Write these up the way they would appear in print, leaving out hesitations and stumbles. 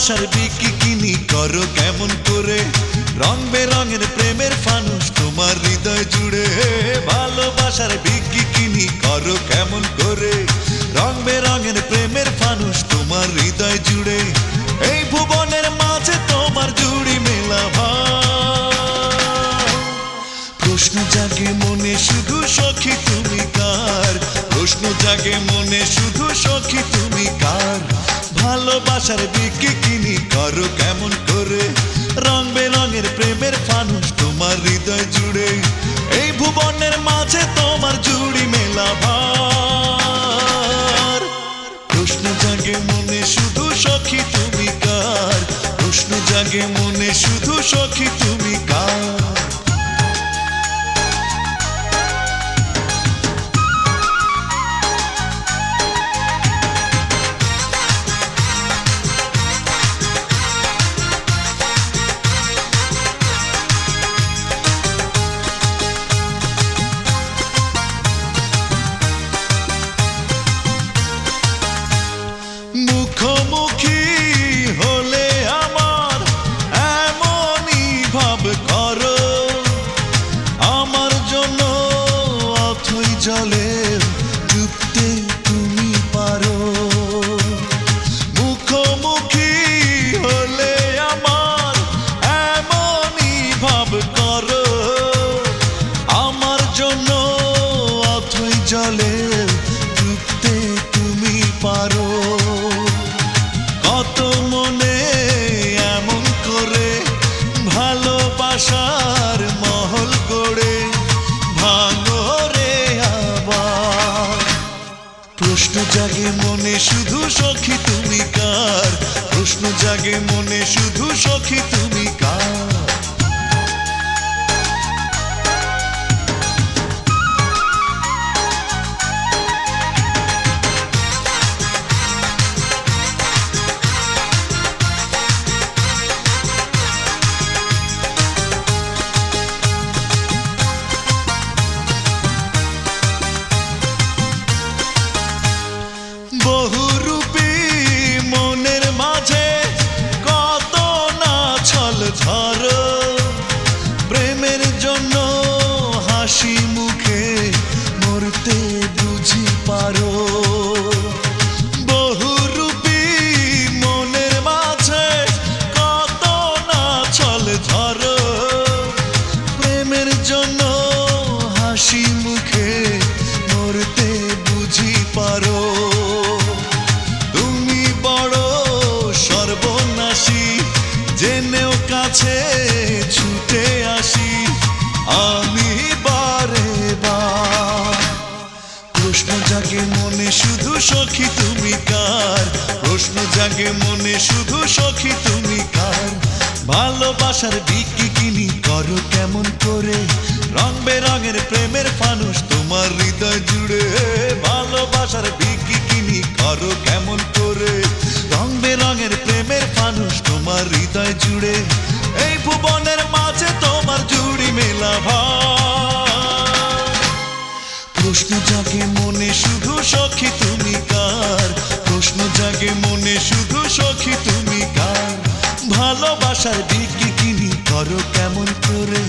ভালোবাসার বিকিনি করো কেমন করে রং বেরঙের প্রেমের ফানুষ তোমার হৃদয় জুড়ে ভালোবাসার বিকিনি করো কেমন করে রং বেরঙের প্রেমের ফানুষ তোমার হৃদয় জুড়ে এই ভুবনের মাঝে তোমার জুড়ি মেলা ভাব প্রশ্ন জাগে মনে শুধু সখী তুমি কার প্রশ্ন জাগে মনে শুধু সখী তুমি কার ভালোবাসার বিকিনি করো কেমন করে রং বেরঙের প্রেমের ফানুষ তোমার হৃদয় জুড়ে এই ভুবনের মাঝে তোমার জুড়ি মেলা ভার প্রশ্ন জাগে মনে শুধু সখী তুমি কার প্রশ্ন জাগে মনে শুধু সখী তুমি কার মুখোমুখি হলে আমার এমনই ভাব করো আমার জন্য অথই জলে ডুবতে তুমি পারো মুখোমুখি হলে আমার এমনই ভাব করো আমার জন্য অথই জলে ডুবতে তুমি পারো কত মনে এমন করে ভালোবাসার মহল গড়ে ভাঙো রে আবার প্রশ্ন জাগে মনে শুধু সখী তুমি কার প্রশ্ন জাগে মনে শুধু সখী তুমি কার বহুরূপী মনের মাঝে কত না ছল ঝড় প্রেমের জন্য হাসি মুখে মরতে বুঝি পারো বহুরূপী মনের মাঝে কত না ছল ঝড় প্রেমের জন্য হাসি মুখে মরতে বুঝি পারো জেনেও কাছে ছুটে আসি আমি বারে বার প্রশ্ন জাগে মনে শুধু সখী তুমি কার প্রশ্ন জাগে মনে শুধু সখী তুমি কার ভালোবাসার বিকিনি করো কেমন করে রং বেরঙের প্রেমের ফানুষ তোমার হৃদয় জুড়ে ভালোবাসার বিকিনি করো কেমন করে রং বেরঙের প্রেমের ফানুষ তোমার হৃদয় জুড়ে এই ভুবনের মাঝে তোমার জুড়ি মেলা ভার প্রশ্ন জাগে মনে শুধু সখী তুমি কার প্রশ্ন জাগে মনে শুধু সখী তুমি কার ভালোবাসার বিকিনি করো কেমন করে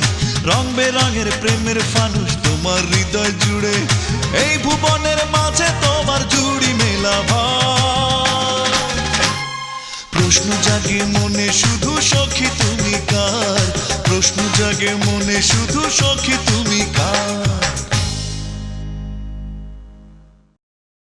রং বেরঙের প্রেমের ফানুষ তোমার হৃদয় জুড়ে এই ভুবনের মাঝে তোমার জুড়ি মেলা ভার প্রশ্ন জাগে মনে শুধু সখী তুমি কার প্রশ্ন জাগে মনে শুধু সখী তুমি কার।